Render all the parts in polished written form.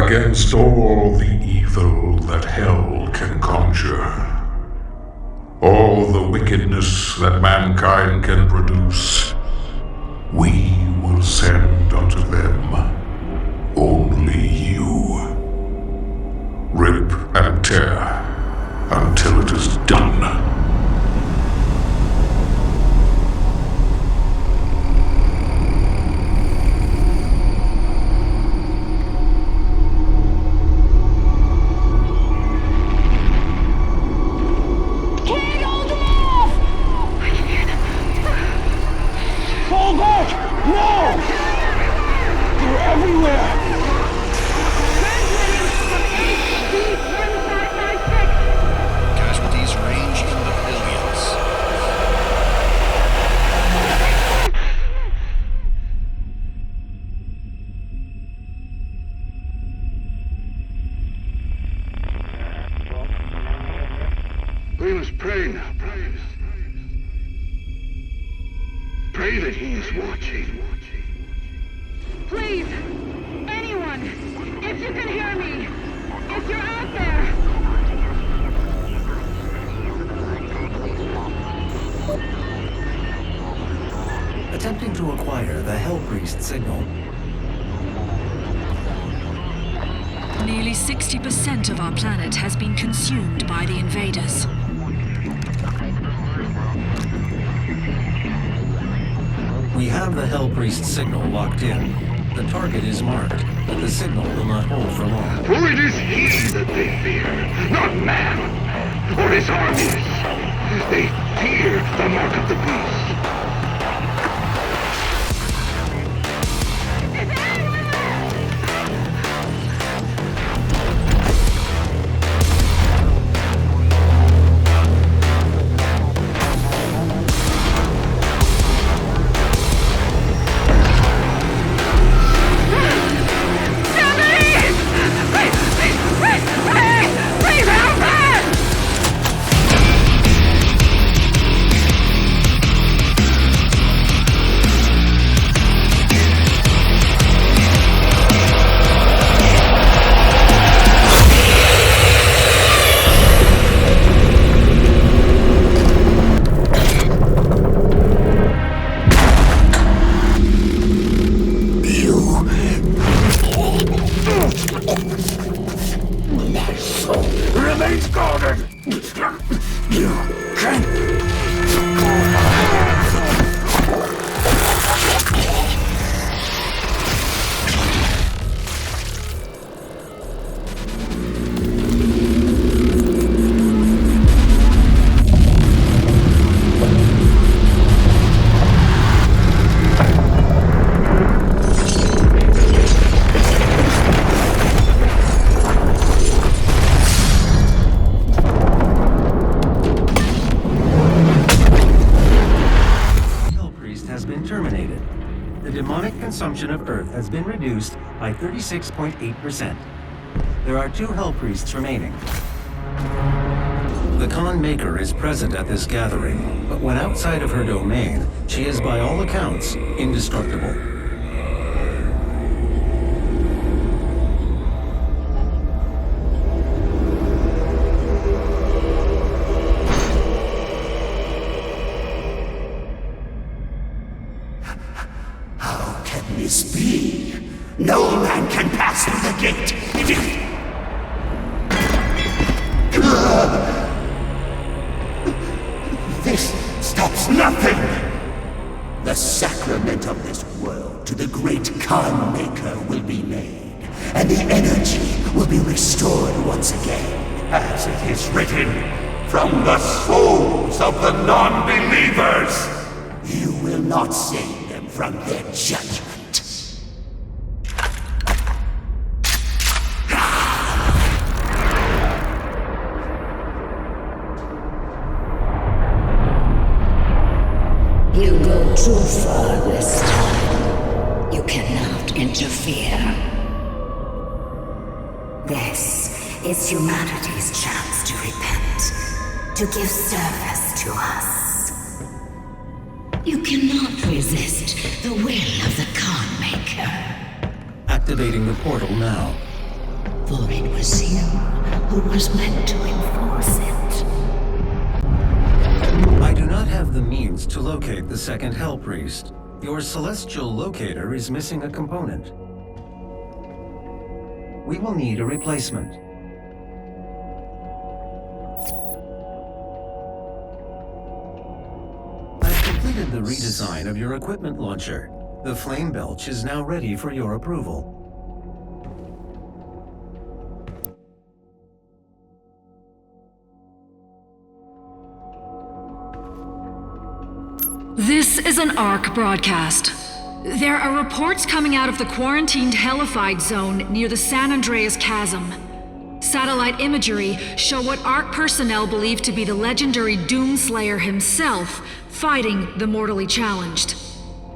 against all the evil that hell can conjure, all the wickedness that mankind can produce, we will send unto them only you. Rip and tear until it is done. We must pray now, brothers. Pray that he is watching. Please, anyone, if you can hear me, if you're out there. Attempting to acquire the Hell Priest signal. Nearly 60% of our planet has been consumed by the invaders. We have the Hell Priest signal locked in. The target is marked, but the signal will not hold for long. For it is he that they fear, not man, or his armies. They fear the mark of the beast. Consumption of Earth has been reduced by 36.8%. There are 2 Hell Priests remaining. The Khan Maker is present at this gathering, but when outside of her domain, she is by all accounts indestructible. This be? No man can pass through the gate. This stops nothing. The sacrament of this world to the great Khan Maker will be made, and the energy will be restored once again, as it is written, from the souls of the non-believers. You will not save them from their judgment. You go too far this time. You cannot interfere. This is humanity's chance to repent, to give service to us. You cannot resist the will of the Khan Maker. Activating the portal now. For it was you who was meant to enforce it. I do not have the means to locate the second Hell Priest. Your celestial locator is missing a component. We will need a replacement. I've completed the redesign of your equipment launcher. The flame belch is now ready for your approval. This is an ARC broadcast. There are reports coming out of the quarantined hellified zone near the San Andreas Chasm. Satellite imagery show what ARC personnel believe to be the legendary Doomslayer himself fighting the mortally challenged.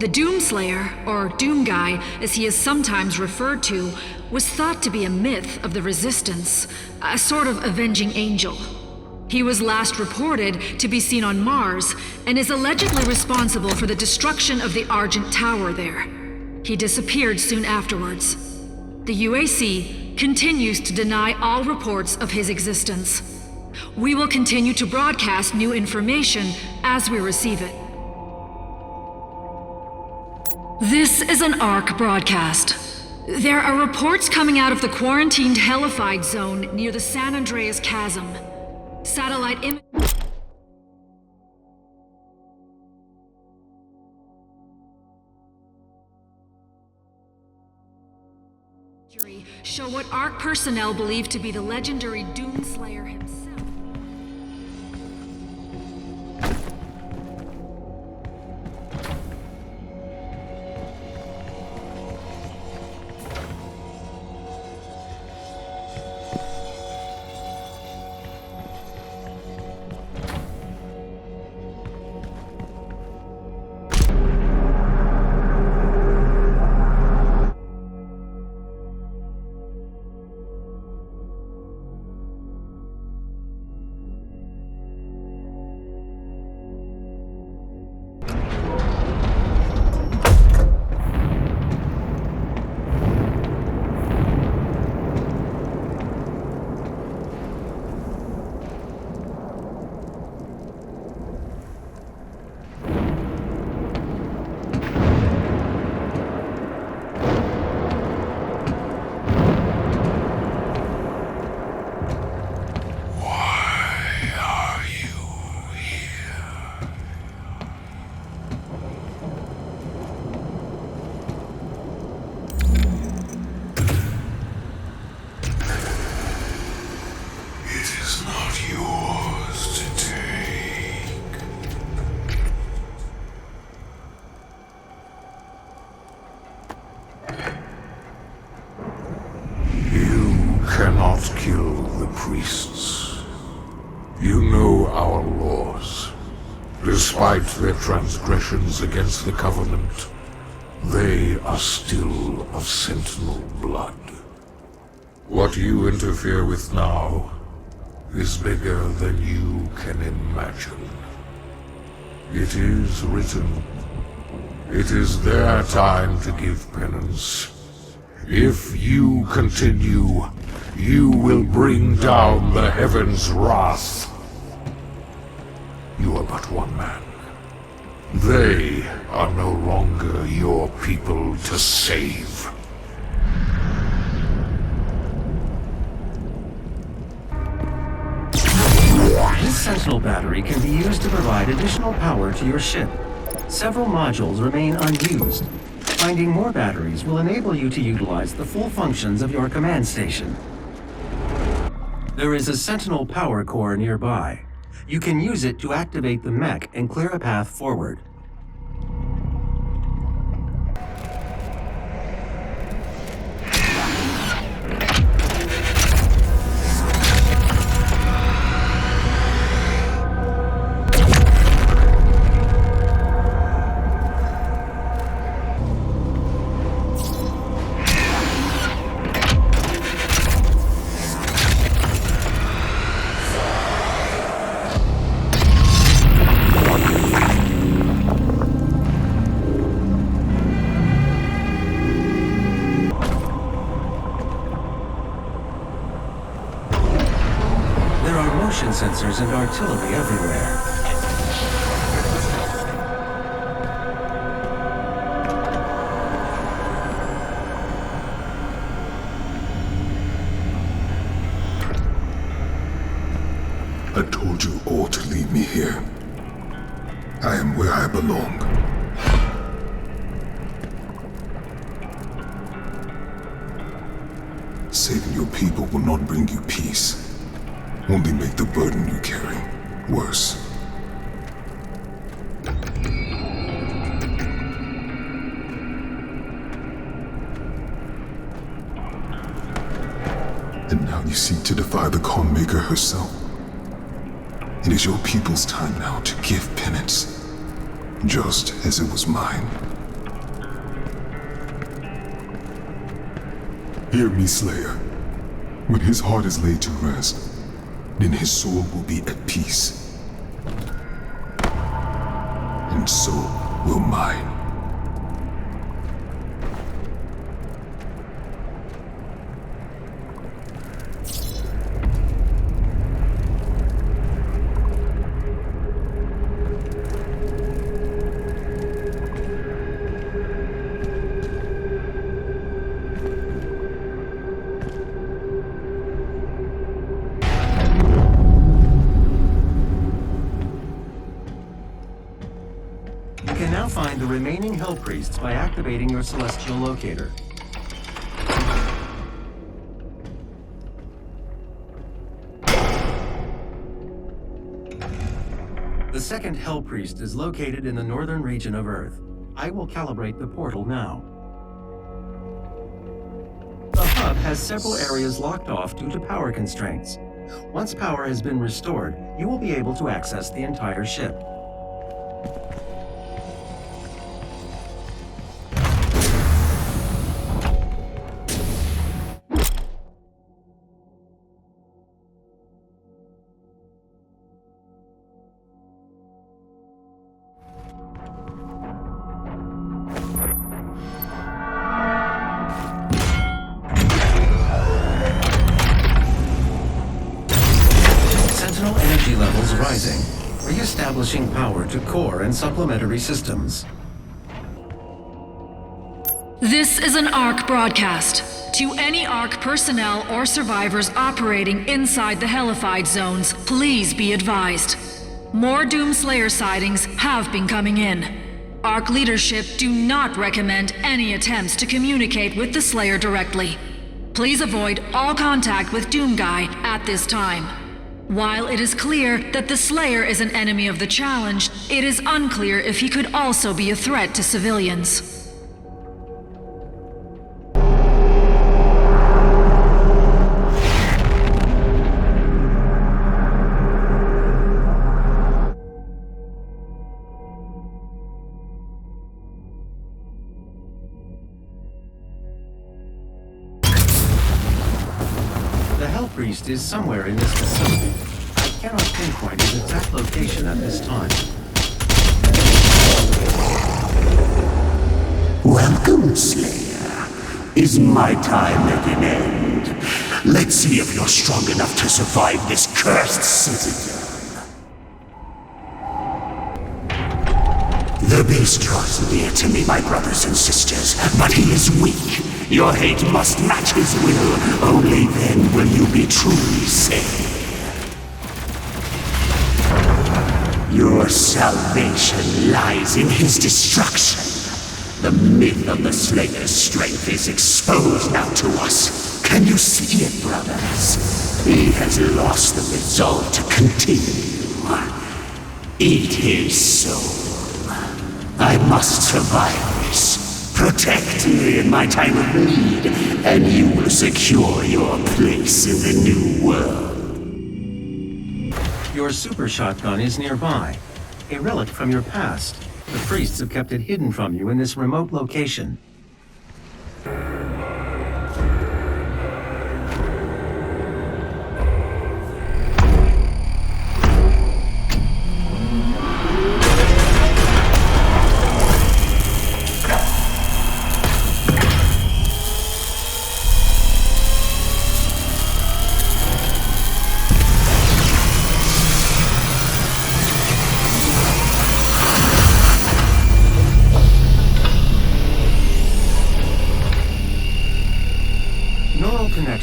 The Doomslayer, or Doom Guy as he is sometimes referred to, was thought to be a myth of the Resistance, a sort of avenging angel. He was last reported to be seen on Mars and is allegedly responsible for the destruction of the Argent Tower there. He disappeared soon afterwards. The UAC continues to deny all reports of his existence. We will continue to broadcast new information as we receive it. This is an ARC broadcast. There are reports coming out of the quarantined hellified zone near the San Andreas Chasm. Satellite imagery show what ARC personnel believe to be the legendary Doomslayer himself. Kill the priests. You know our laws. Despite their transgressions against the Covenant, they are still of Sentinel blood. What you interfere with now is bigger than you can imagine. It is written. It is their time to give penance. If you continue, you will bring down the heavens' wrath. You are but one man. They are no longer your people to save. This Sentinel battery can be used to provide additional power to your ship. Several modules remain unused. Finding more batteries will enable you to utilize the full functions of your command station. There is a Sentinel power core nearby. You can use it to activate the mech and clear a path forward. motion sensors and artillery everywhere. I told you all to leave me here. I am where I belong. Saving your people will not bring you peace. Only make the burden you carry worse. And now you seek to defy the Calm Maker herself. It is your people's time now to give penance, just as it was mine. Hear me, Slayer. When his heart is laid to rest, then his soul will be at peace. And so will mine. Find the remaining Hell Priests by activating your celestial locator. The second Hell Priest is located in the northern region of Earth. I will calibrate the portal now. The hub has several areas locked off due to power constraints. Once power has been restored, you will be able to access the entire ship. Sentinel energy levels rising, re-establishing power to core and supplementary systems. This is an ARC broadcast. To any ARC personnel or survivors operating inside the Hellified zones, please be advised. More Doomslayer sightings have been coming in. ARC leadership do not recommend any attempts to communicate with the Slayer directly. Please avoid all contact with Doomguy at this time. While it is clear that the Slayer is an enemy of the challenged, it is unclear if he could also be a threat to civilians. The Hell Priest is somewhere in this facility. I cannot pinpoint his exact location at this time. Welcome, Slayer. Is my time at an end? Let's see if you're strong enough to survive this cursed citadel. The beast draws near to me, my brothers and sisters, but he is weak. Your hate must match his will. Only then will you be truly saved. Your salvation lies in his destruction. The myth of the Slayer's strength is exposed now to us. Can you see it, brothers? He has lost the resolve to continue. Eat his soul. I must survive this. Protect me in my time of need, and you will secure your place in the new world. Your super shotgun is nearby, a relic from your past. The priests have kept it hidden from you in this remote location.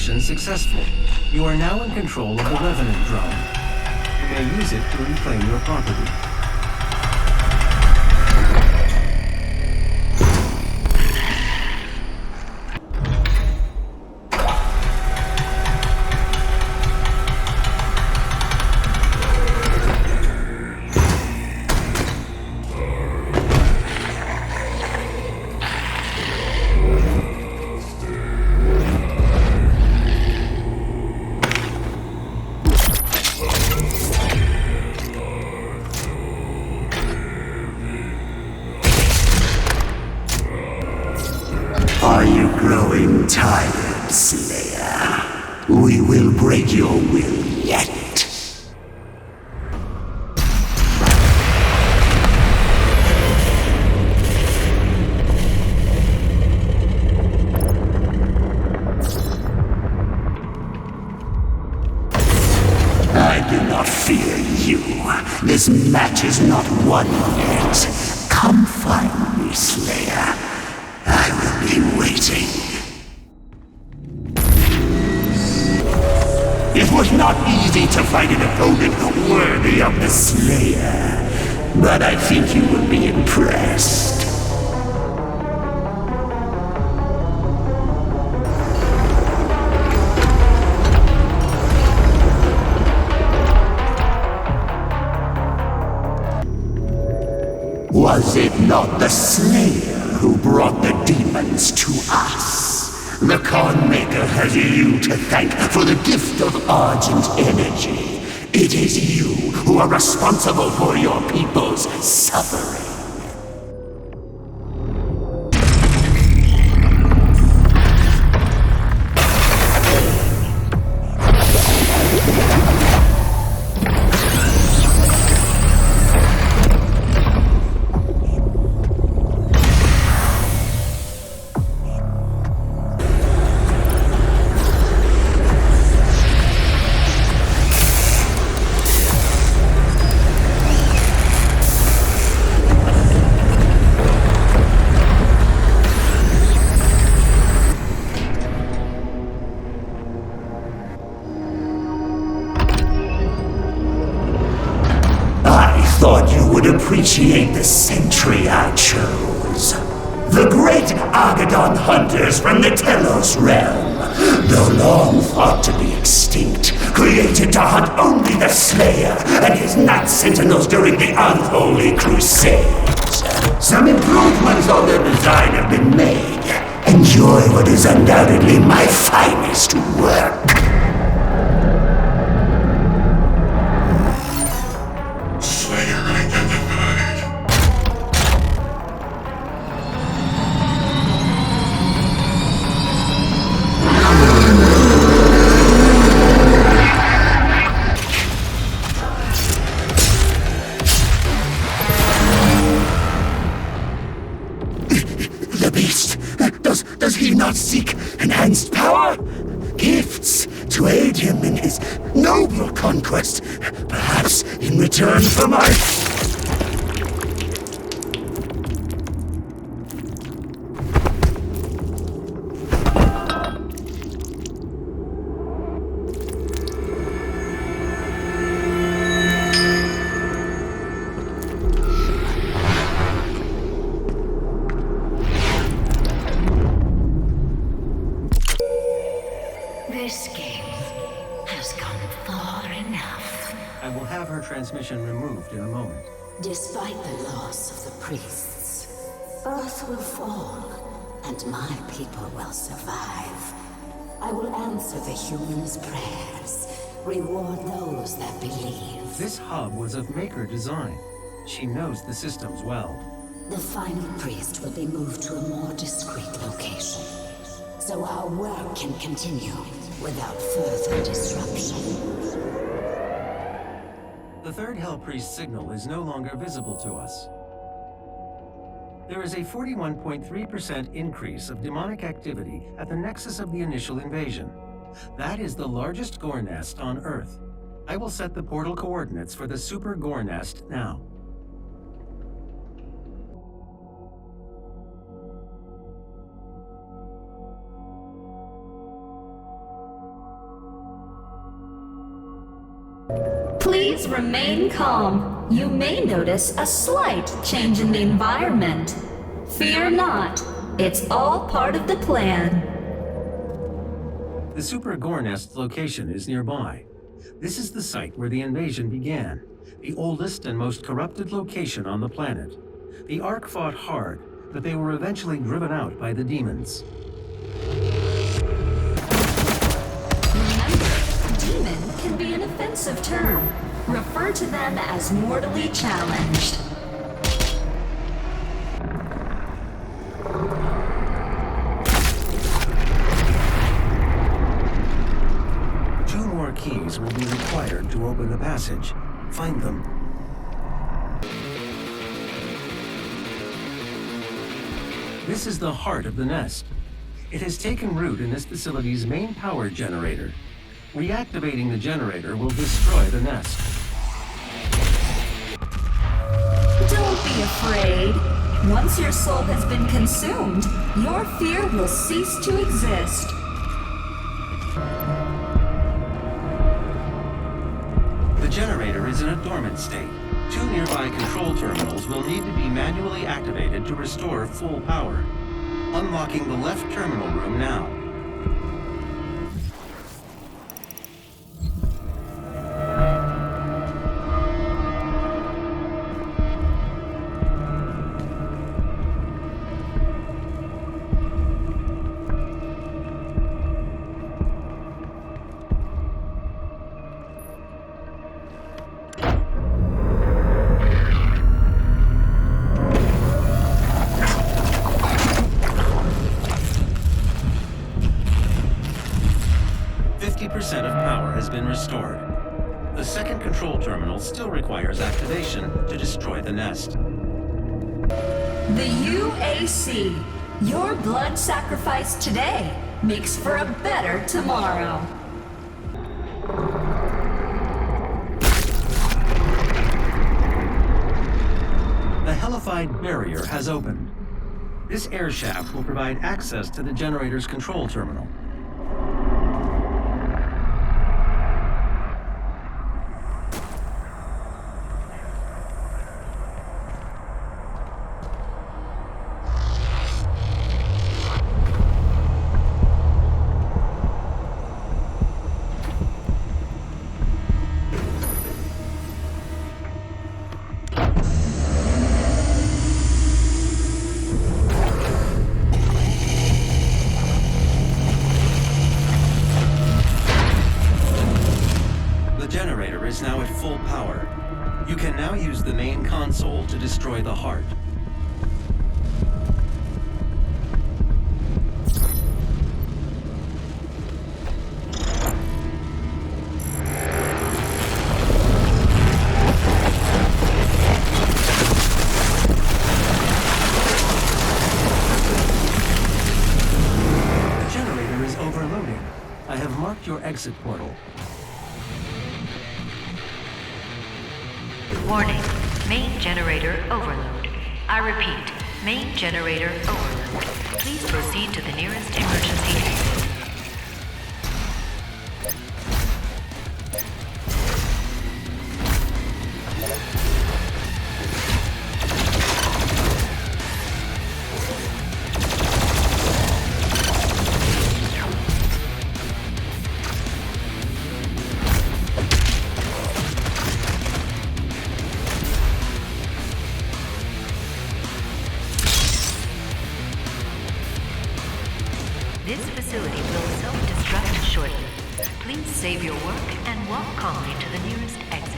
mission successful. You are now in control of the Revenant drone. You may use it to reclaim your property. Are you growing tired, Slayer? We will break your will yet. I do not fear you. This match is not won yet. Come find me, Slayer. I will be waiting. It was not easy to find an opponent worthy of the Slayer, but I think you will be impressed. Was it not the Slayer who brought the demons to us? The Khan Maker has you to thank for the gift of Argent energy. It is you who are responsible for your people's suffering. Thought you would appreciate the sentry I chose. The great Argadon hunters from the Telos realm, though long thought to be extinct, created to hunt only the Slayer and his night sentinels during the unholy crusades. Some improvements on their design have been made. Enjoy what is undoubtedly my finest work. The beast! Does he not seek enhanced power? Gifts to aid him in his noble conquest, perhaps in return for my... This game has gone far enough. I will have her transmission removed in a moment. Despite the loss of the priests, Earth will fall, and my people will survive. I will answer the humans' prayers, reward those that believe. This hub was of Maker design. She knows the systems well. The final priest will be moved to a more discreet location, so our work can continue without further disruption. The third Hell Priest signal is no longer visible to us. There is a 41.3% increase of demonic activity at the nexus of the initial invasion. That is the largest gore nest on Earth. I will set the portal coordinates for the super gore nest now. Please remain calm. You may notice a slight change in the environment. Fear not. It's all part of the plan. The Super Gore Nest's location is nearby. This is the site where the invasion began, the oldest and most corrupted location on the planet. The Ark fought hard, but they were eventually driven out by the demons. Remember, demon can be an offensive term. Refer to them as mortally challenged. Two more keys will be required to open the passage. Find them. This is the heart of the nest. It has taken root in this facility's main power generator. Reactivating the generator will destroy the nest. Don't be afraid. Once your soul has been consumed, your fear will cease to exist. The generator is in a dormant state. Two nearby control terminals will need to be manually activated to restore full power. Unlocking the left terminal room now. Of power has been restored. The second control terminal still requires activation to destroy the nest. The UAC. Your blood sacrifice today makes for a better tomorrow. The hellified barrier has opened. This air shaft will provide access to the generator's control terminal. Is now at full power. You can now use the main console to destroy the heart. The generator is overloading. I have marked your exit portal. Warning, main generator overload. I repeat, main generator overload. Please proceed to the nearest emergency exit. This facility will self-destruct shortly. Please save your work and walk calmly to the nearest exit.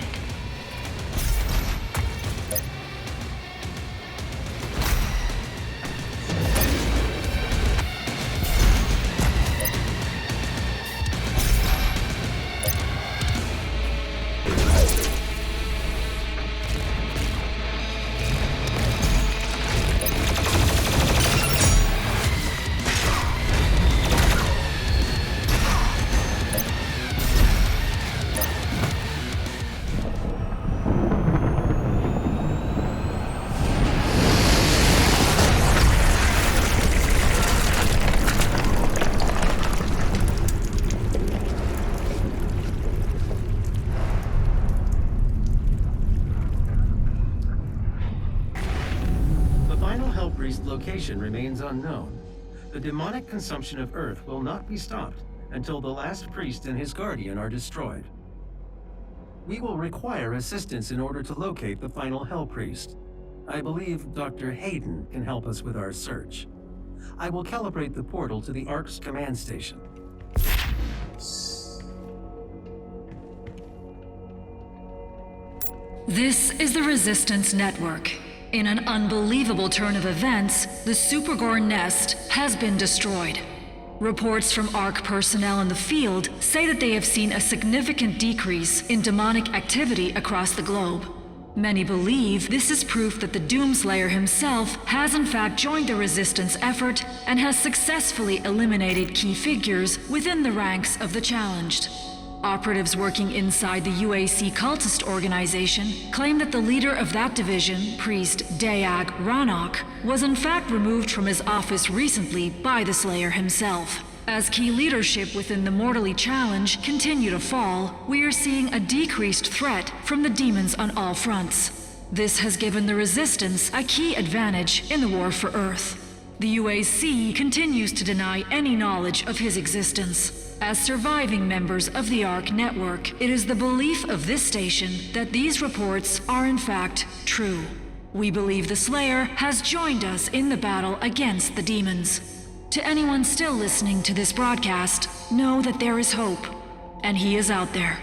location remains unknown, the demonic consumption of Earth will not be stopped until the last priest and his guardian are destroyed. We will require assistance in order to locate the final Hell Priest. I believe Dr. Hayden can help us with our search. I will calibrate the portal to the Ark's command station. This is the Resistance Network. In an unbelievable turn of events, the Supergore nest has been destroyed. Reports from ARC personnel in the field say that they have seen a significant decrease in demonic activity across the globe. Many believe this is proof that the Doomslayer himself has in fact joined the Resistance effort and has successfully eliminated key figures within the ranks of the challenged. Operatives working inside the UAC cultist organization claim that the leader of that division, Priest Dayak Ranok, was in fact removed from his office recently by the Slayer himself. As key leadership within the Mortally Challenge continue to fall, we are seeing a decreased threat from the demons on all fronts. This has given the Resistance a key advantage in the war for Earth. The UAC continues to deny any knowledge of his existence. As surviving members of the ARC network, it is the belief of this station that these reports are in fact true. We believe the Slayer has joined us in the battle against the demons. To anyone still listening to this broadcast, know that there is hope, and he is out there.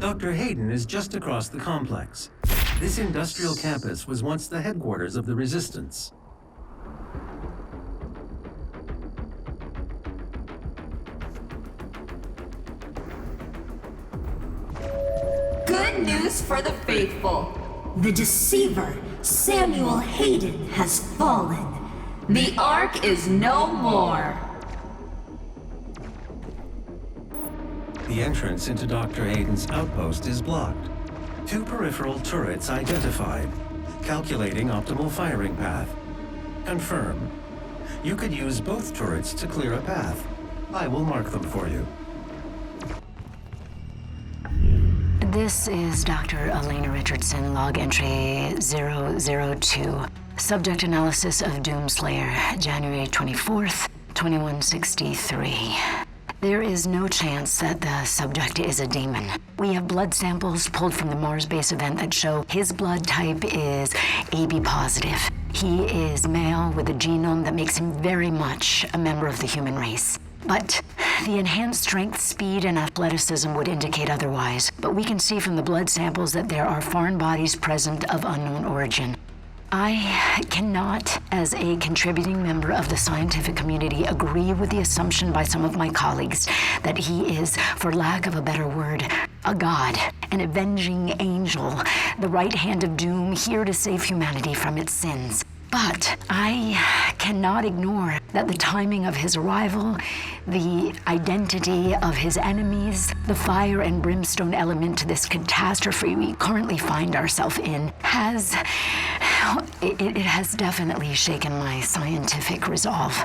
Dr. Hayden is just across the complex. This industrial campus was once the headquarters of the Resistance. Good news for the faithful. The deceiver, Samuel Hayden, has fallen. The Ark is no more. The entrance into Dr. Hayden's outpost is blocked. 2 peripheral turrets identified. Calculating optimal firing path. Confirm. You could use both turrets to clear a path. I will mark them for you. This is Dr. Elena Richardson, log entry 002. Subject analysis of Doomslayer, January 24th, 2163. There is no chance that the subject is a demon. We have blood samples pulled from the Mars base event that show his blood type is AB positive. He is male with a genome that makes him very much a member of the human race. But the enhanced strength, speed, and athleticism would indicate otherwise. But we can see from the blood samples that there are foreign bodies present of unknown origin. I cannot, as a contributing member of the scientific community, agree with the assumption by some of my colleagues that he is, for lack of a better word, a god, an avenging angel, the right hand of doom, here to save humanity from its sins. But I cannot ignore that the timing of his arrival, the identity of his enemies, the fire and brimstone element to this catastrophe we currently find ourselves in has definitely shaken my scientific resolve.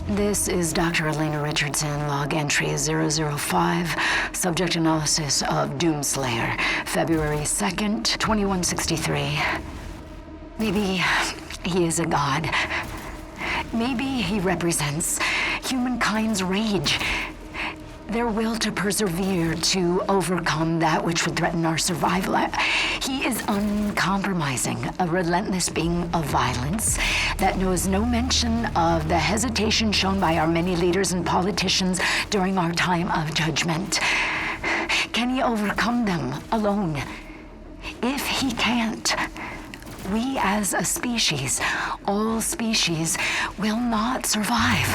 This is Dr. Elena Richardson, log entry 005, subject analysis of Doomslayer, February 2nd, 2163. Maybe he is a god. Maybe he represents humankind's rage, their will to persevere, to overcome that which would threaten our survival. He is uncompromising, a relentless being of violence that knows no mention of the hesitation shown by our many leaders and politicians during our time of judgment. Can he overcome them alone? If he can't, we as a species, all species, will not survive.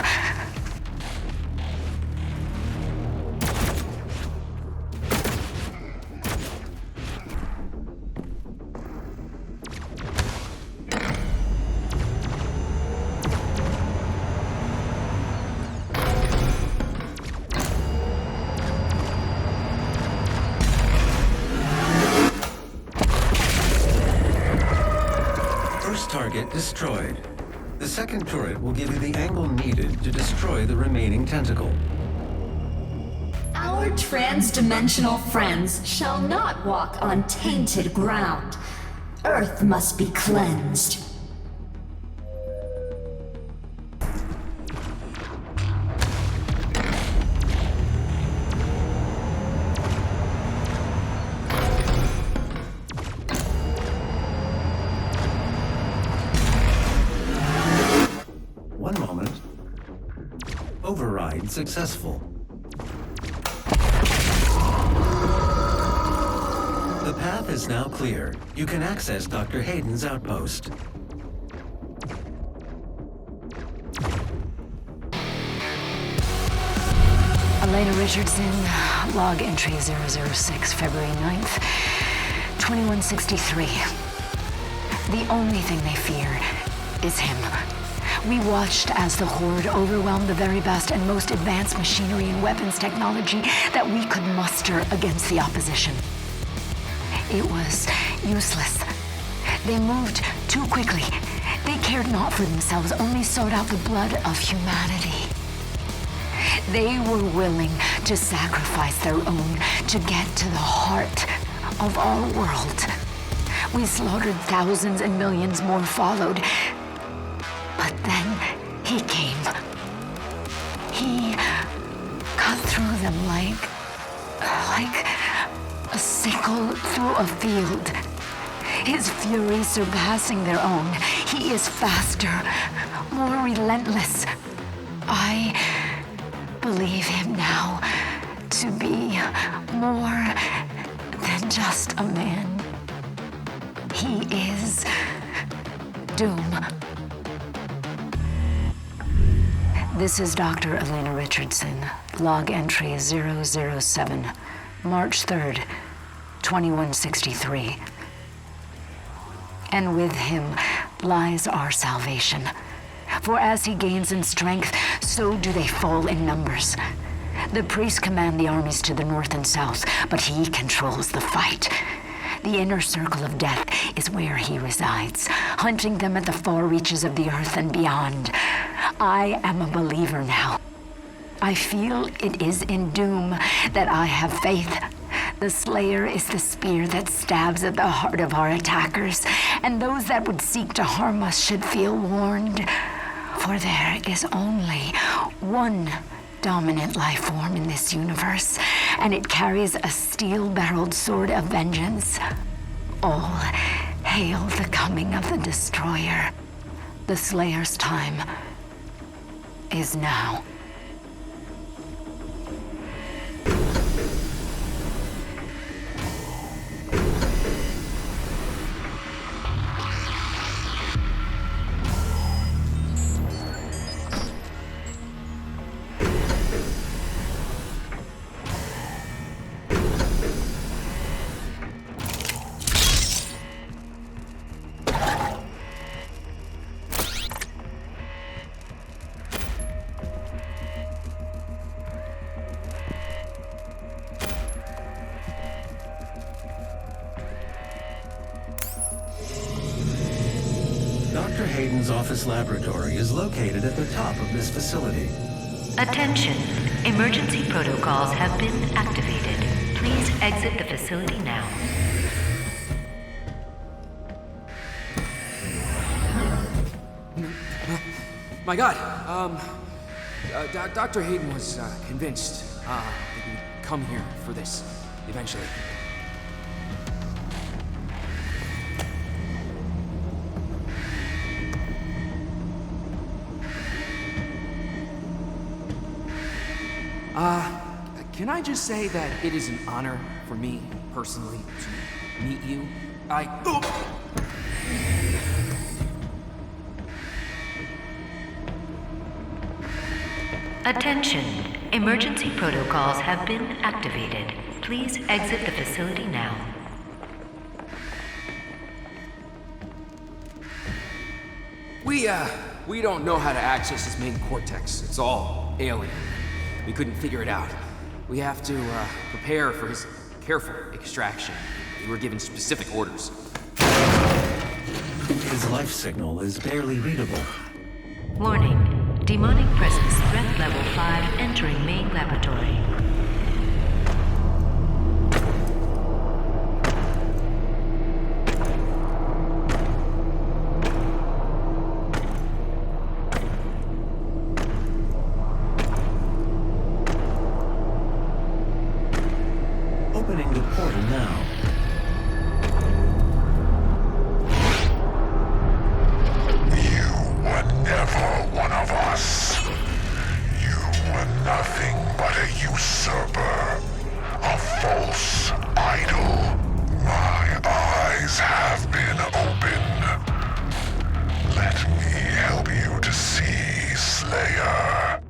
turret destroyed. The second turret will give you the angle needed to destroy the remaining tentacle. Our trans-dimensional friends shall not walk on tainted ground. Earth must be cleansed. One moment. Override successful. The path is now clear. You can access Dr. Hayden's outpost. Elena Richardson, log entry 006, February 9th, 2163. The only thing they fear is him. We watched as the Horde overwhelmed the very best and most advanced machinery and weapons technology that we could muster against the opposition. It was useless. They moved too quickly. They cared not for themselves, only sought out the blood of humanity. They were willing to sacrifice their own to get to the heart of our world. We slaughtered thousands and millions more followed. But then he came. He cut through them like a sickle through a field. His fury surpassing their own. He is faster, more relentless. I believe him now to be more than just a man. He is Doom. This is Dr. Elena Richardson, log entry 007, March 3rd, 2163. And with him lies our salvation. For as he gains in strength, so do they fall in numbers. The priests command the armies to the north and south, but he controls the fight. The inner circle of death is where he resides, hunting them at the far reaches of the earth and beyond. I am a believer now. I feel it is in Doom that I have faith. The Slayer is the spear that stabs at the heart of our attackers, and those that would seek to harm us should feel warned. For there is only one dominant life form in this universe, and it carries a steel-barreled sword of vengeance. All hail the coming of the Destroyer. The Slayer's time is now. Dr. Hayden's office laboratory is located at the top of this facility. Attention. Emergency protocols have been activated. Please exit the facility now. My God, Dr. Hayden was convinced that he would come here for this, eventually. Can I just say that it is an honor for me, personally, to meet you? Attention. Emergency protocols have been activated. Please exit the facility now. We don't know how to access his main cortex. It's all alien. We couldn't figure it out. We have to prepare for his careful extraction. We were given specific orders. His life signal is barely readable. Warning. Demonic presence threat level 5 entering main laboratory. Opening the portal now. You were never one of us. You were nothing but a usurper, a false idol. My eyes have been opened. Let me help you to see, Slayer.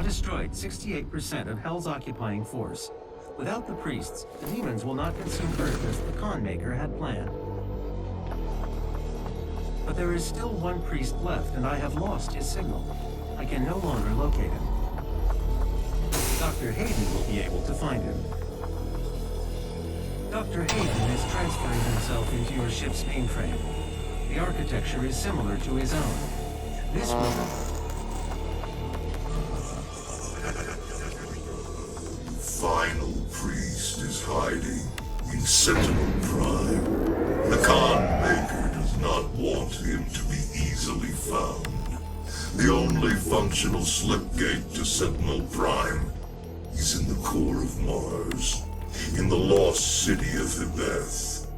Destroyed 68% of Hell's occupying force. Without the priests, the demons will not consume Earth as the Con Maker had planned. But there is still one priest left, and I have lost his signal. I can no longer locate him. Dr. Hayden will be able to find him. Dr. Hayden is transferring himself into your ship's mainframe. The architecture is similar to his own. This will... Final priest is hiding in Sentinel Prime. The Con Maker does not want him to be easily found. The only functional slipgate to Sentinel Prime is in the core of Mars, in the lost city of Hebeth.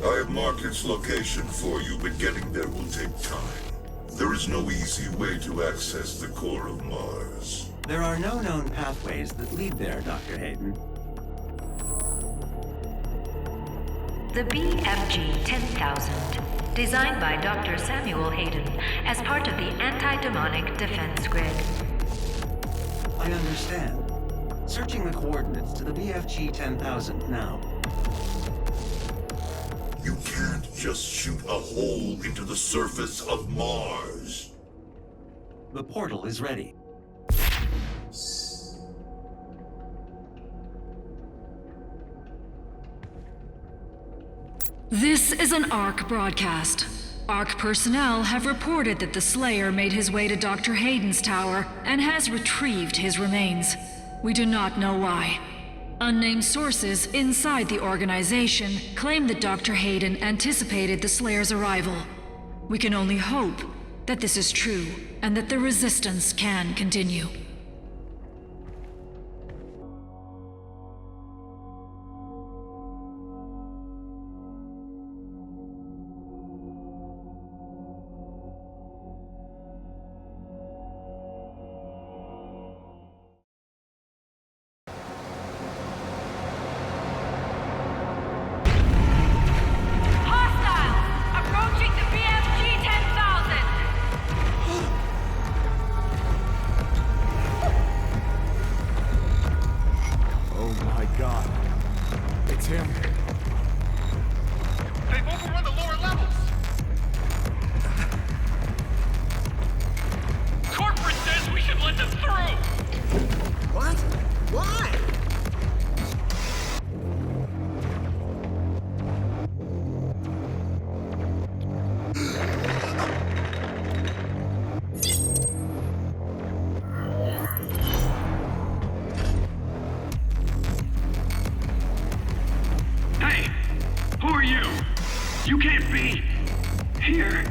I have marked its location for you, but getting there will take time. There is no easy way to access the core of Mars. There are no known pathways that lead there, Dr. Hayden. The BFG 10,000, designed by Dr. Samuel Hayden as part of the anti-demonic defense grid. I understand. Searching the coordinates to the BFG 10,000 now. You can't just shoot a hole into the surface of Mars. The portal is ready. This is an ARC broadcast. ARC personnel have reported that the Slayer made his way to Dr. Hayden's tower and has retrieved his remains. We do not know why. Unnamed sources inside the organization claim that Dr. Hayden anticipated the Slayer's arrival. We can only hope that this is true and that the resistance can continue. You can't be here.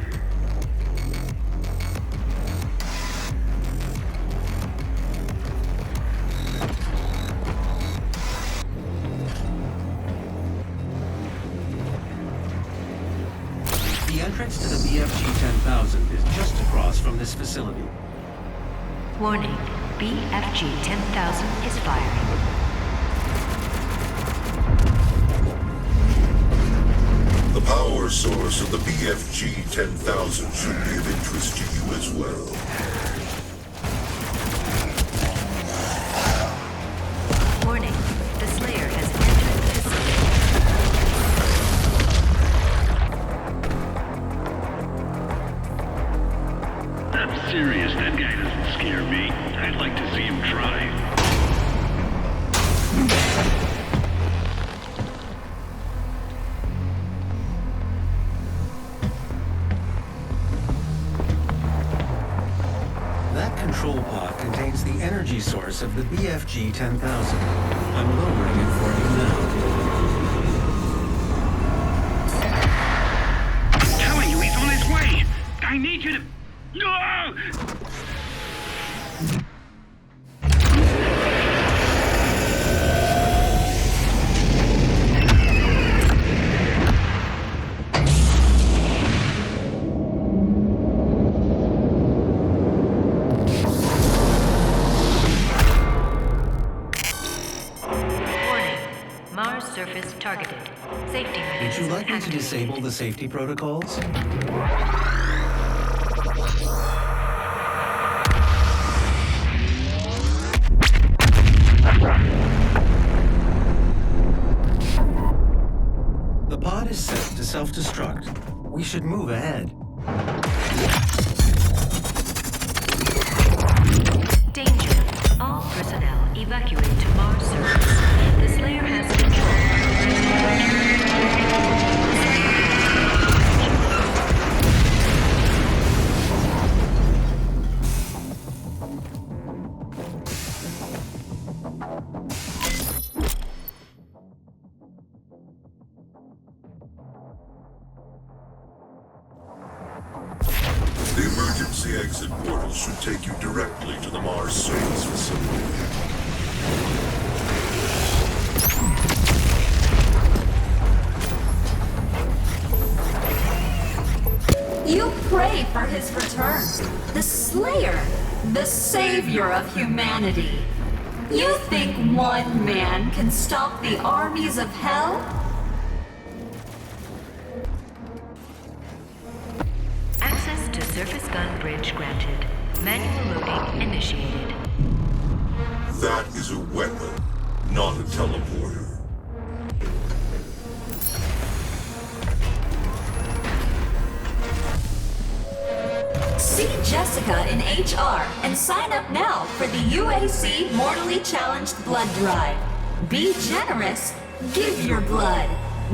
The entrance to the BFG 10,000 is just across from this facility. Warning, BFG 10,000 is firing. The power source of the BFG 10,000 should be of interest to you as well. Warning, the Slayer has entered the facility. pod contains the energy source of the BFG 10,000. I'm lowering it for you now. I'm telling you, he's on his way! I need you to... Ah! Surface targeted. Safety measures. Would you like me to activated. disable the safety protocols? The pod is set to self-destruct. We should move ahead. Danger. All personnel evacuate to Mars surface. The Slayer has control. The emergency exit portal should take you directly to the Mars Surface facility. You pray for his return. The Slayer, the savior of humanity. You think one man can stop the armies of hell? Access to surface gun bridge granted. Manual loading initiated. That is a weapon, not a teleporter. See Jessica in HR and sign up now for the UAC Mortally Challenged Blood Drive. Be generous. Give your blood.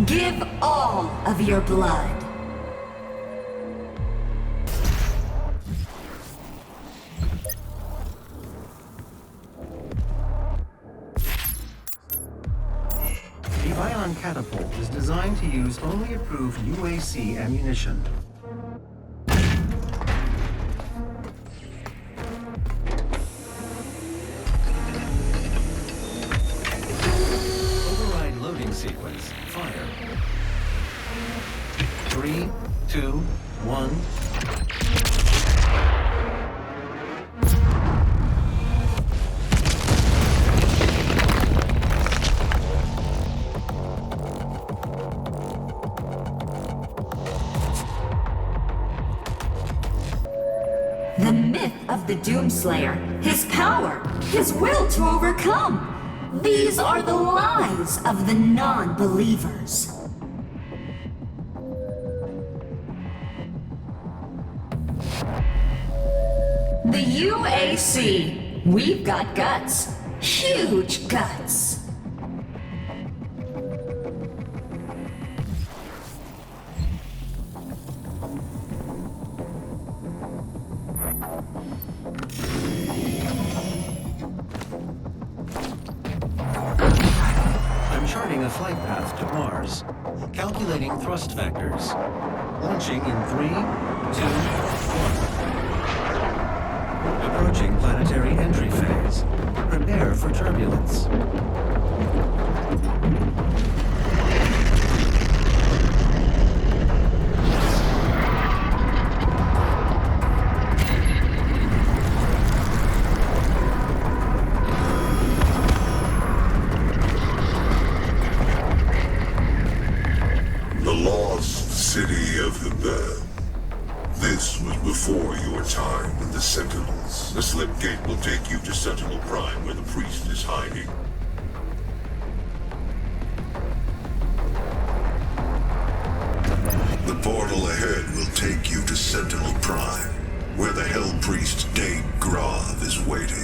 Give all of your blood. The ion catapult is designed to use only approved UAC ammunition. Override loading sequence. Fire. 3, 2, 1. The myth of the Doomslayer, his power, his will to overcome. These are the lies of the non-believers. The UAC, we've got guts. Huge guts. I'm charting a flight path to Mars. Calculating thrust vectors. Launching in 3, 2, 1. Approaching planetary entry phase. Prepare for turbulence. The lost city of the Bell. This was before your time with the Sentinels. The slip gate will take you to Sentinel Prime, where the priest is hiding. The portal ahead will take you to Sentinel Prime, where the Hell Priest Dane Grav is waiting.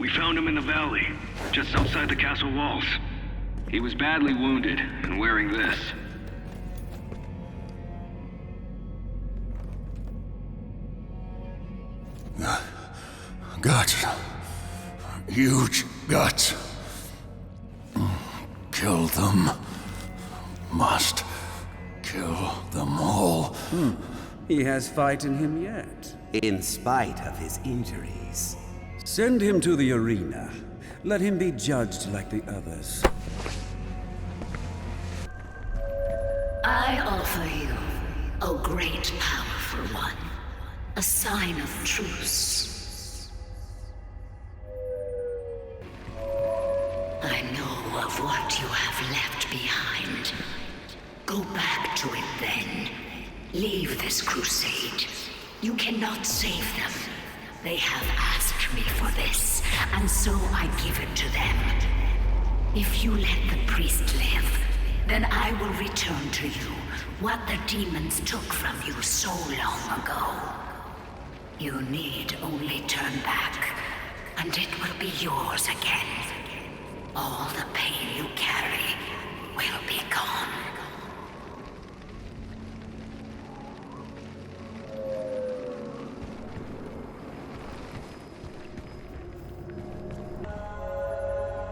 We found him in the valley, just outside the castle walls. He was badly wounded and wearing this. Guts. Huge guts. Kill them. Must kill them all. He has fight in him yet. In spite of his injuries. Send him to the arena. Let him be judged like the others. I offer you, O great powerful one, a sign of truce. I know of what you have left behind. Go back to it then. Leave this crusade. You cannot save them. They have asked me for this, and so I give it to them. If you let the priest live, then I will return to you what the demons took from you so long ago. You need only turn back, and it will be yours again. All the pain you carry will be gone.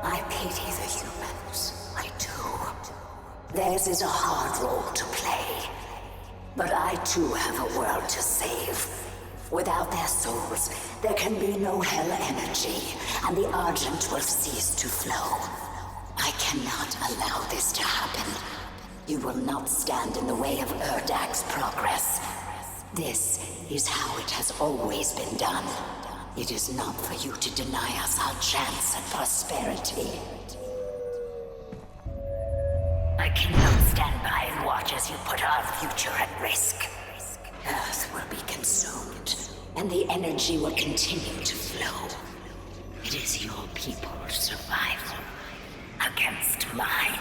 I pity the humans. I do. Theirs is a hard role to play. But I too have a world to save. Without their souls, there can be no hell energy, and the Argent will cease to flow. I cannot allow this to happen. You will not stand in the way of Erdak's progress. This is how it has always been done. It is not for you to deny us our chance at prosperity. I cannot stand by and watch as you put our future at risk. Earth will be consumed, and the energy will continue to flow. It is your people's survival against mine.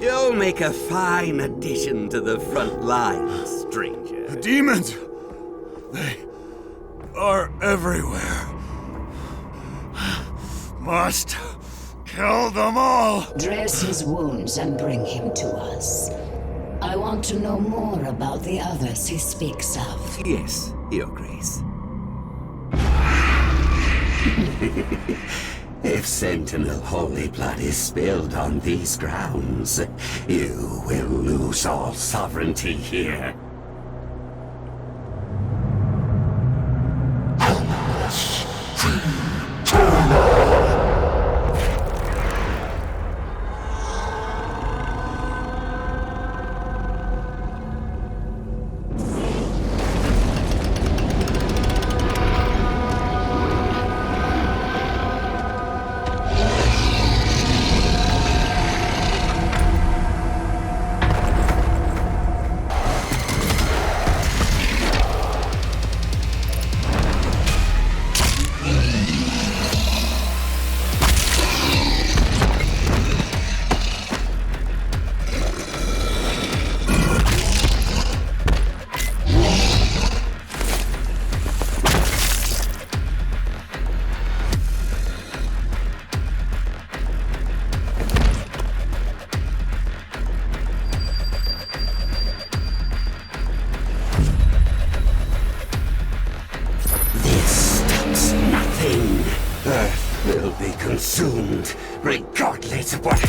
You'll make a fine addition to the front line, stranger. The demons! They are everywhere. Must kill them all! Dress his wounds and bring him to us. I want to know more about the others he speaks of. Yes, Your Grace. If Sentinel holy blood is spilled on these grounds, you will lose all sovereignty here. Earth will be consumed, regardless of what...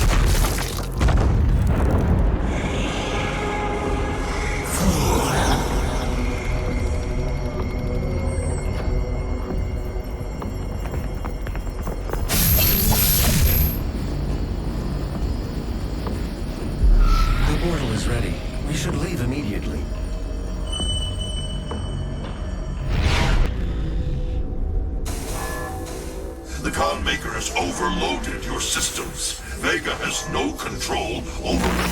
The portal is ready. We should leave immediately. The Khan Maker has overloaded your systems. Vega has no control over them.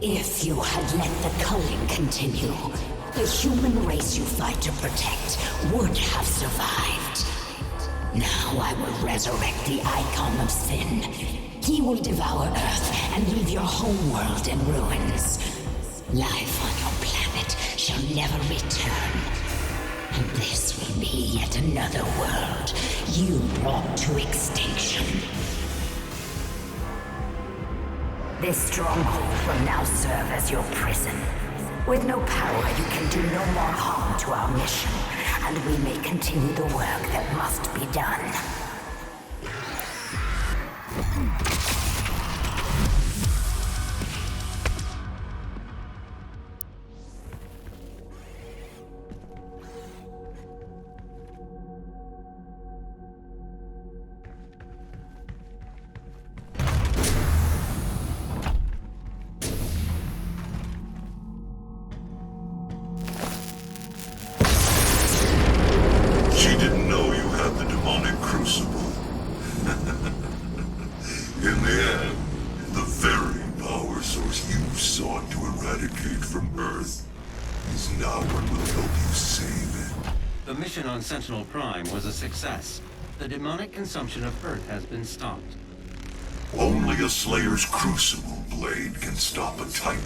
If you had let the culling continue, the human race you fight to protect would have survived. Now I will resurrect the Icon of Sin. He will devour Earth and leave your homeworld in ruins. Life on your planet shall never return. And this will be yet another world you brought to extinction. This stronghold will now serve as your prison. With no power, you can do no more harm to our mission, and we may continue the work that must be done. She didn't know you had the demonic crucible. In the end, the very power source you sought to eradicate from Earth is now what will help you save it. The mission on Sentinel Prime was a success. The demonic consumption of Earth has been stopped. Only a Slayer's crucible blade can stop a Titan.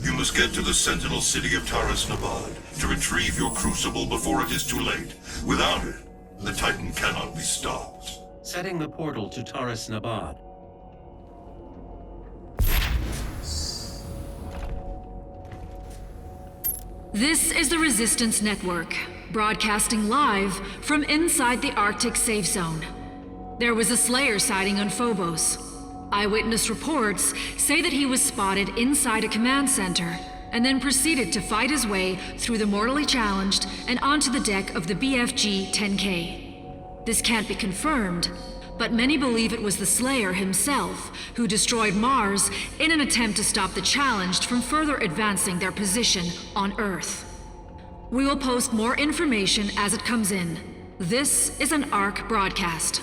You must get to the Sentinel city of Taras Nabad to retrieve your crucible before it is too late. Without it, the Titan cannot be stopped. Setting the portal to Taras Nabad. This is the Resistance Network, broadcasting live from inside the Arctic safe zone. There was a Slayer sighting on Phobos. Eyewitness reports say that he was spotted inside a command center and then proceeded to fight his way through the mortally challenged and onto the deck of the BFG-10K. This can't be confirmed, but many believe it was the Slayer himself who destroyed Mars in an attempt to stop the challenged from further advancing their position on Earth. We will post more information as it comes in. This is an ARC broadcast.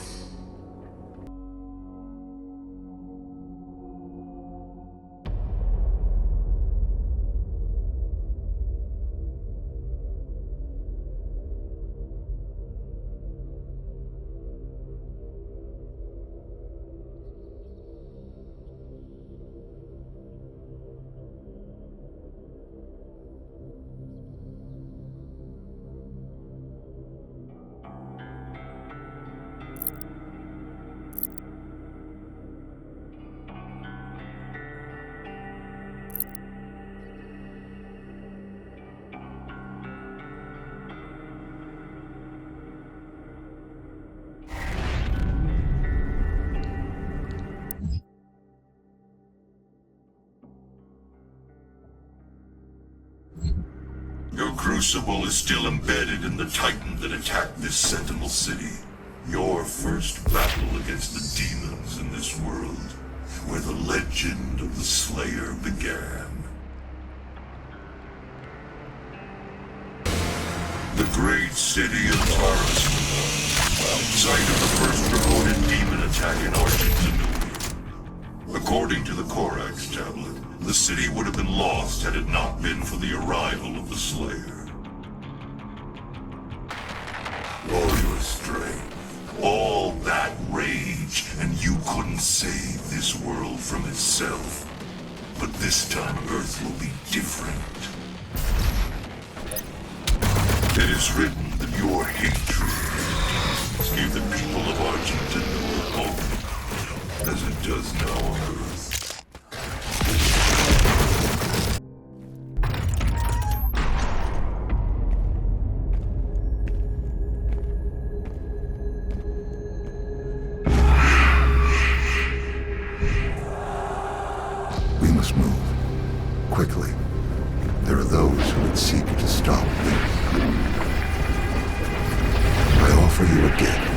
Your crucible is still embedded in the Titan that attacked this Sentinel city. Your first battle against the demons in this world, where the legend of the Slayer began. The great city of Taras, site of the first recorded demon attack in Argentina. According to the Corax tablet, the city would have been lost had it not been for the arrival of the Slayer. All your strength, all that rage, and you couldn't save this world from itself. But this time Earth will be different. It is written that your hatred gave the people of Argentina hope, as it does now on Earth. We must move. Quickly. There are those who would seek to stop this. I offer you a gift.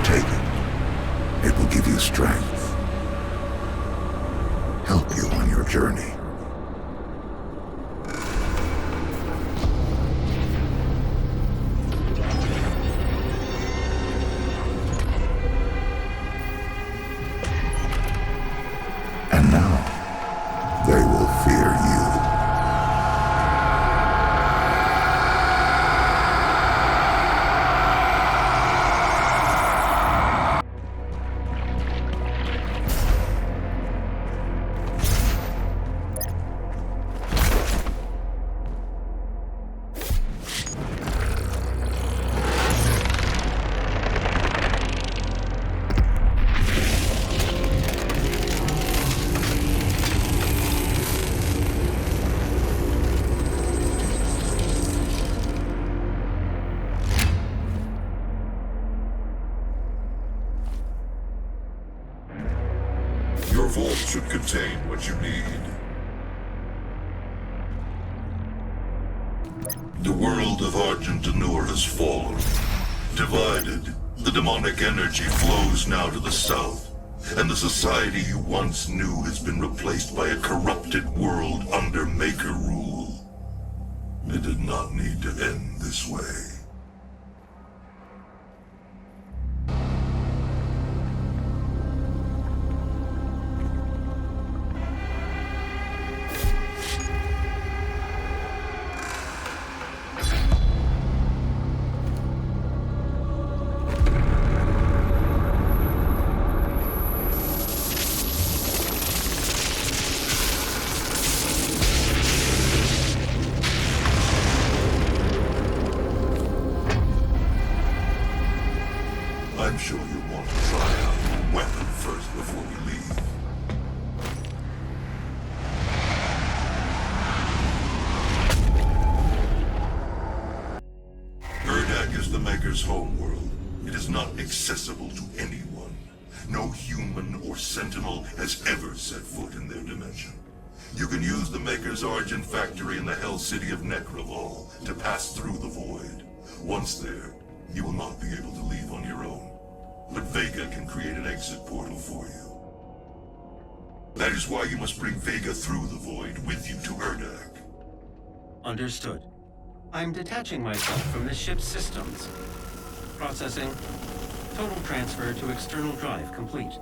Take it. It will give you strength. Help you on your journey. what you need. The world of Argent Anur has fallen. Divided, the demonic energy flows now to the south, and the society you once knew has been replaced by a corrupted world under Maker rule. It did not need to end this way. I'm sure you'll want to try out your weapon first before we leave. Urdak is the Maker's homeworld. It is not accessible to anyone. No human or Sentinel has ever set foot in their dimension. You can use the Maker's Argent factory in the Hell City of Necrovol to pass through the Void. Once there, you will not be able to leave on your own. But Vega can create an exit portal for you. That is why you must bring Vega through the Void with you to Urdak. Understood. I'm detaching myself from the ship's systems. Processing. Total transfer to external drive complete.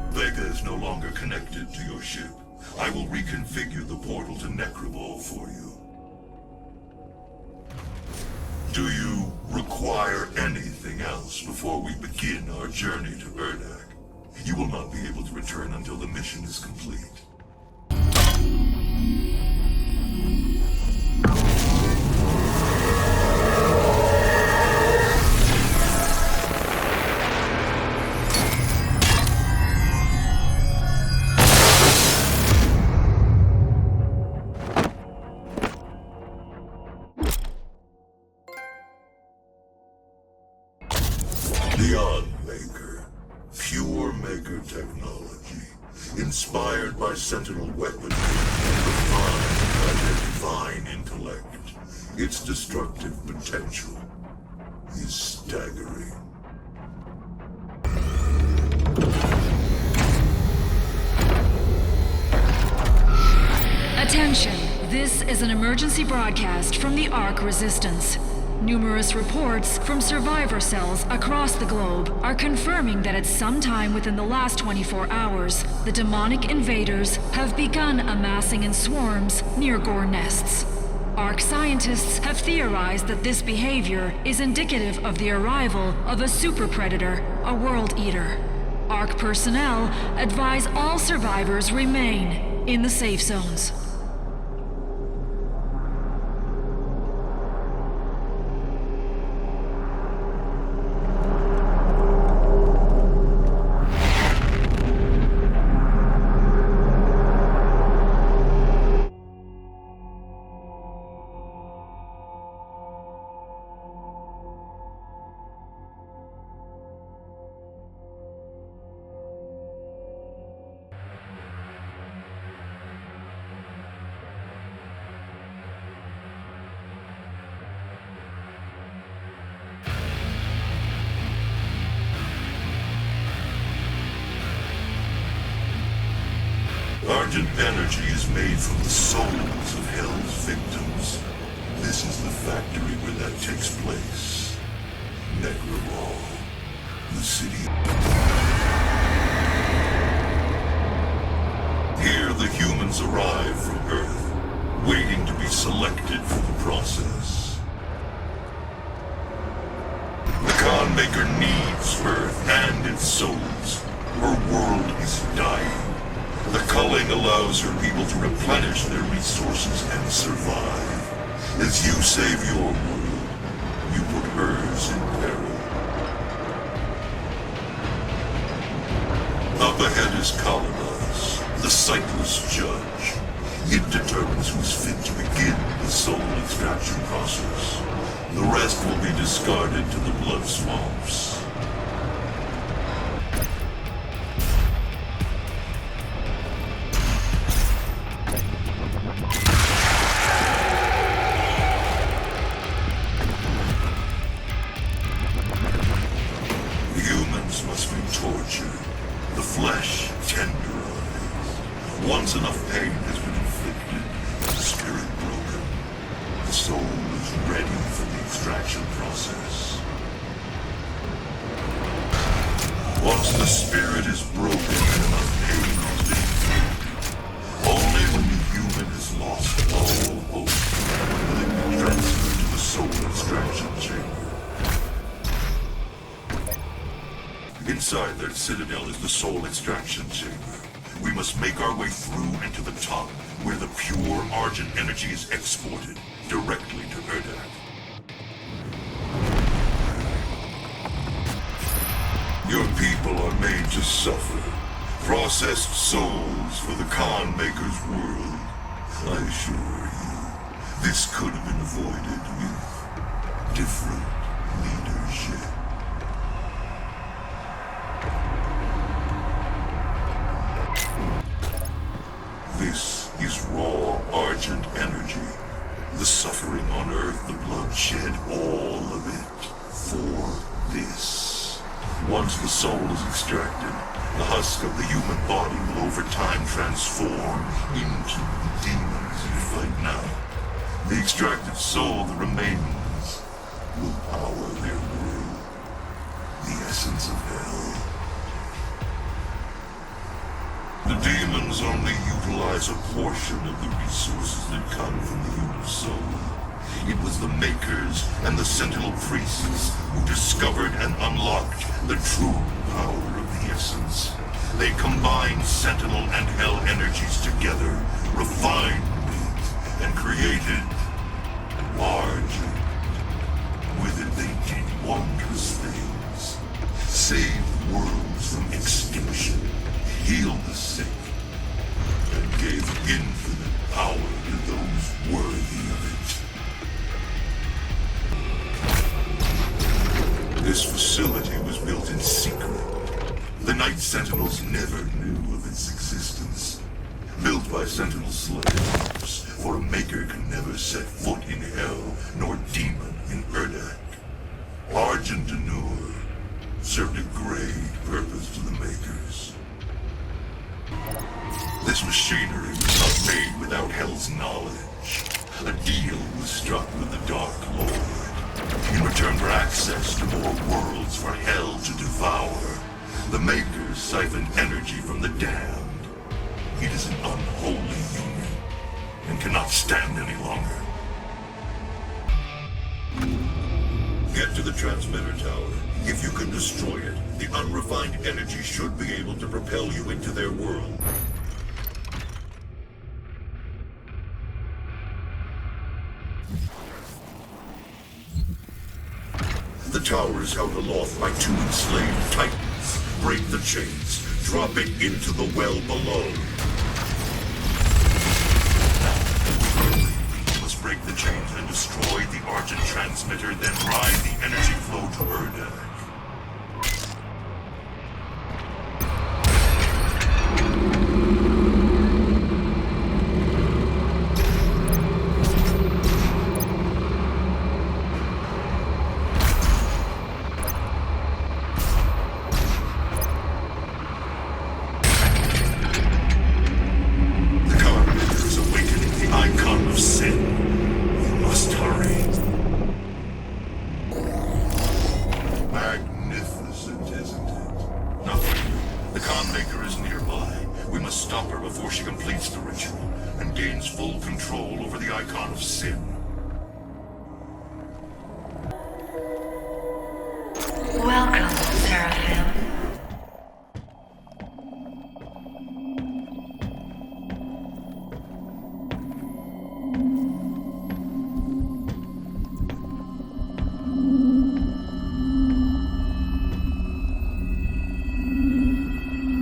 Vega is no longer connected to your ship. I will reconfigure the portal to Necrovol for you. Do you require anything else before we begin our journey to Urdak? You will not be able to return until the mission is complete. Beyond Maker. Pure Maker technology. Inspired by Sentinel weaponry and refined by their divine intellect. Its destructive potential is staggering. Attention! This is an emergency broadcast from the Ark Resistance. Numerous reports from survivor cells across the globe are confirming that at some time within the last 24 hours, the demonic invaders have begun amassing in swarms near gore nests. Ark scientists have theorized that this behavior is indicative of the arrival of a super predator, a world eater. Ark personnel advise all survivors remain in the safe zones. Argent energy is made from the souls of Hell's victims. This is the factory where that takes place. Necrovol, the city. Here the humans arrive from Earth, waiting to be selected for the process. The Khan Maker needs Earth and its souls. Her world is dying. The culling allows her people to replenish their resources and survive. As you save your world, you put hers in peril. Up ahead is Kaladas, the sightless judge. It determines who's fit to begin the soul extraction process. The rest will be discarded to the blood swamps. flesh tenderized. Once enough pain has been inflicted, the spirit broken, the soul is ready for the extraction process. Once the spirit is broken and enough pain has been inflicted, only when the human has lost all hope will it be transferred to the soul extraction chamber. Inside that citadel is the soul extraction chamber. We must make our way through and to the top, where the pure Argent energy is exported directly to Erdak. Your people are made to suffer. Processed souls for the Khan Maker's world. I assure you, this could have been avoided with different leadership. This is raw Argent energy. The suffering on Earth, the bloodshed, all of it. For this. Once the soul is extracted, the husk of the human body will over time transform into the demons you fight now. The extracted soul that remains will power their world. The essence of hell. The demons only utilize a portion of the resources that come from the human soul. It was the Makers and the Sentinel priests who discovered and unlocked the true power of the essence. They combined Sentinel and Hell energies together, refined it, and created Argent. With it they did wondrous things. Saved worlds from extinction, healed the sick, and gave infinite power to those worthy of it. This facility was built in secret. The Night Sentinels never knew of its existence. Built by Sentinel slaves, for a Maker can never set foot in Hell, nor demon in Erdak. Argent Denur served a great purpose to the Makers. This machinery was not made without Hell's knowledge. A deal was struck with the Dark Lord. In return for access to more worlds for Hell to devour, the Makers siphoned energy from the damned. It is an unholy union, and cannot stand any longer. Get to the transmitter tower. If you can destroy it, the unrefined energy should be able to propel you into their world. The tower is held aloft by two enslaved titans. Break the chains. Drop it into the well below. You must break the chains and destroy the Argent transmitter, then ride the energy flow to Erdak.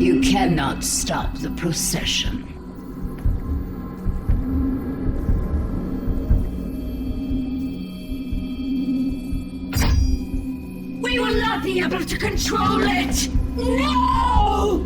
You cannot stop the procession. We will not be able to control it! No!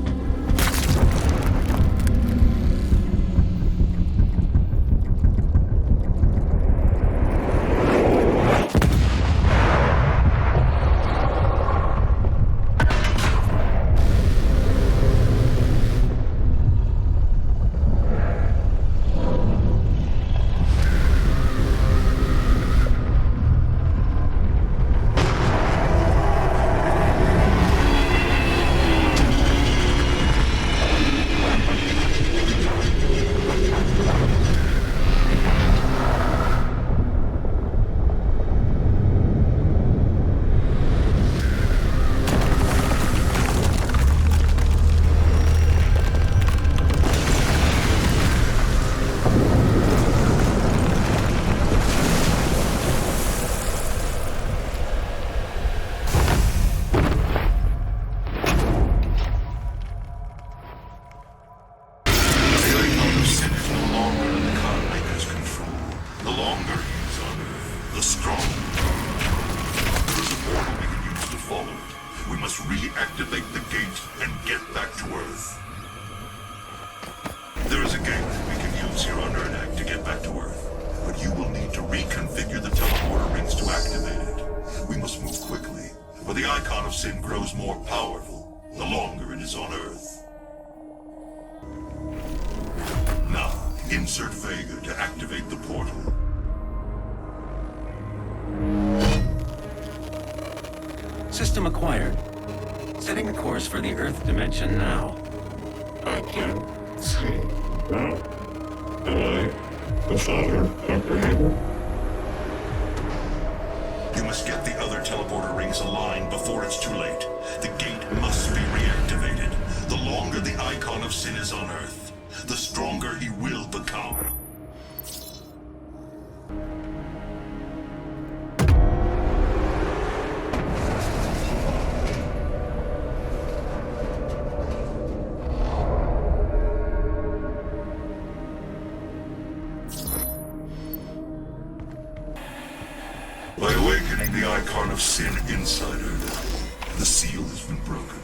configure the teleporter rings to activate it. We must move quickly, for the icon of sin grows more powerful the longer it is on Earth. Now, insert Vega to activate the portal. System acquired. Setting the course for the Earth dimension now. I can't see now. Am I the father, Dr. Hayden? You must get the other teleporter rings aligned before it's too late. The gate must be reactivated. The longer the icon of sin is on Earth, the stronger he will become. By awakening the icon of sin inside her, the seal has been broken.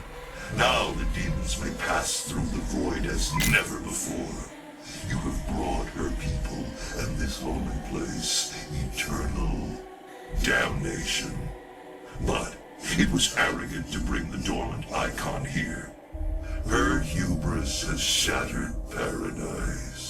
Now the demons may pass through the void as never before. You have brought her people and this holy place eternal damnation. But it was arrogant to bring the dormant icon here. Her hubris has shattered paradise.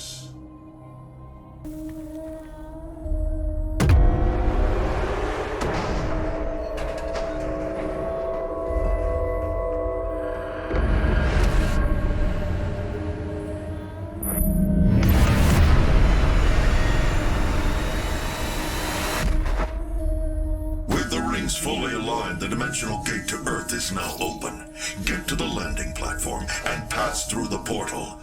Fully aligned, the dimensional gate to Earth is now open. Get to the landing platform and pass through the portal.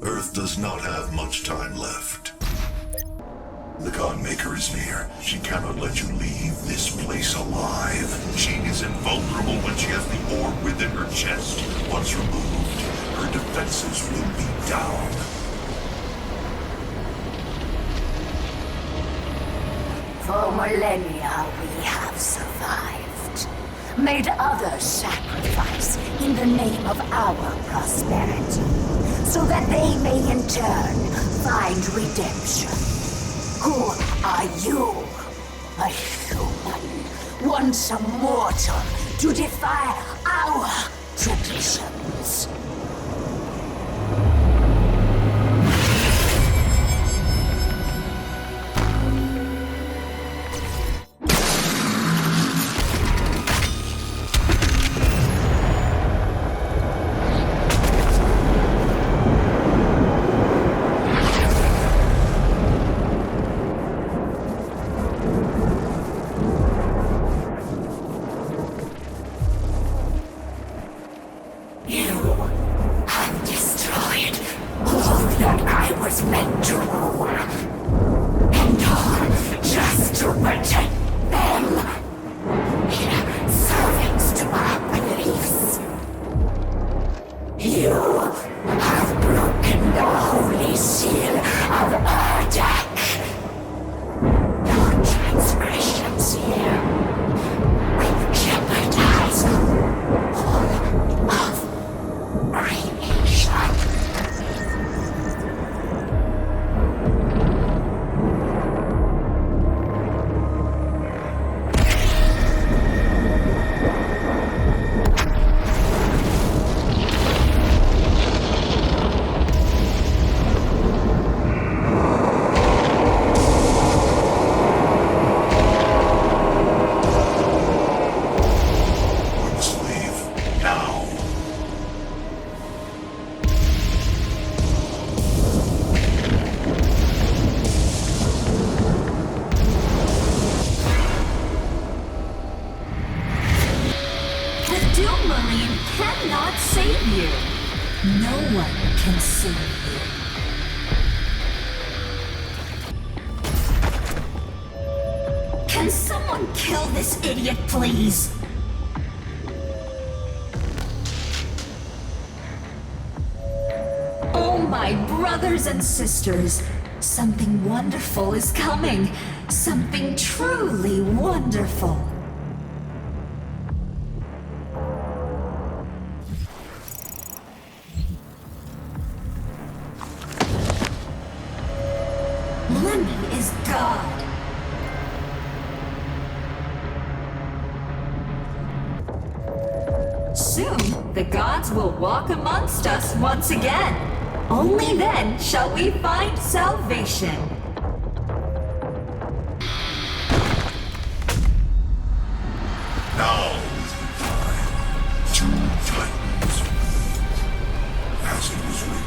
Earth does not have much time left. The God Maker is near. She cannot let you leave this place alive. She is invulnerable when she has the orb within her chest. Once removed, her defenses will be down. For millennia we have survived, made others sacrifice in the name of our prosperity, so that they may in turn find redemption. Who are you? A human, once a mortal, to defy our traditions. Can someone kill this idiot, please? Oh, my brothers and sisters, something wonderful is coming. Something truly wonderful. Lemmy is God. the gods will walk amongst us once again. Only then shall we find salvation. Now is the time. Two titans. As it was written.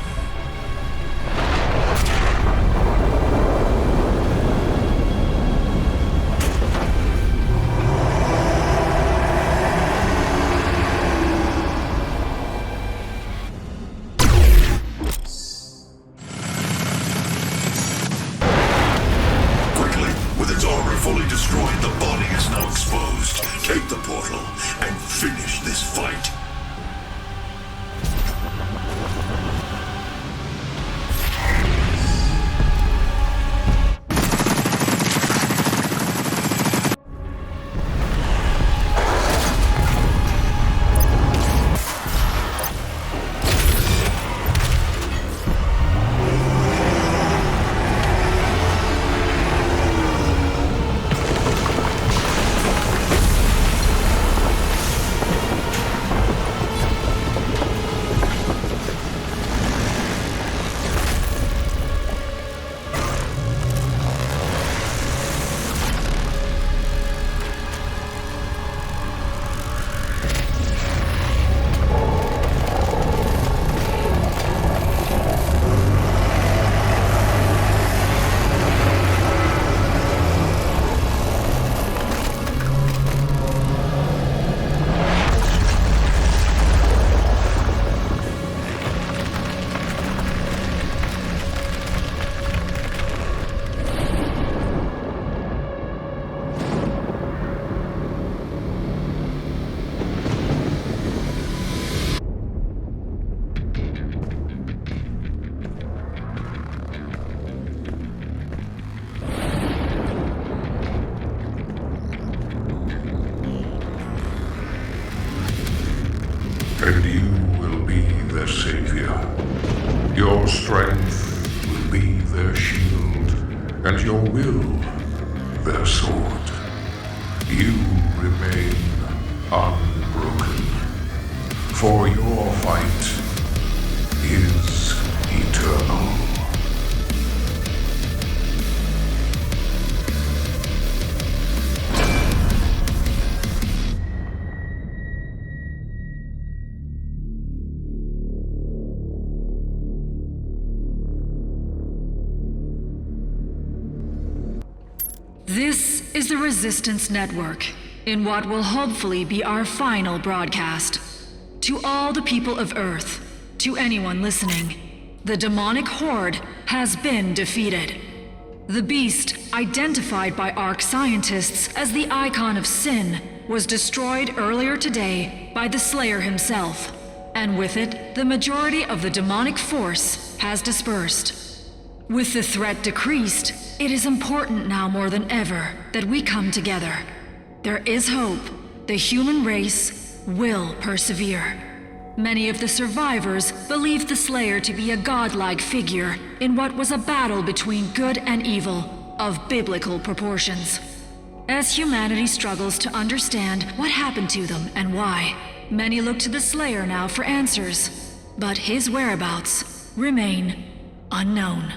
Quickly, with its armor fully destroyed, the body is now exposed. Take the portal and finish this fight. And you will be their savior. Your strength will be their shield, and your will their sword. You remain unbroken, for your fight is eternal. This is the Resistance Network, in what will hopefully be our final broadcast. To all the people of Earth, to anyone listening, the demonic horde has been defeated. The beast, identified by ARC scientists as the icon of sin, was destroyed earlier today by the Slayer himself, and with it, the majority of the demonic force has dispersed. With the threat decreased, it is important now more than ever that we come together. There is hope. The human race will persevere. Many of the survivors believed the Slayer to be a godlike figure in what was a battle between good and evil of biblical proportions. As humanity struggles to understand what happened to them and why, many look to the Slayer now for answers, but his whereabouts remain unknown.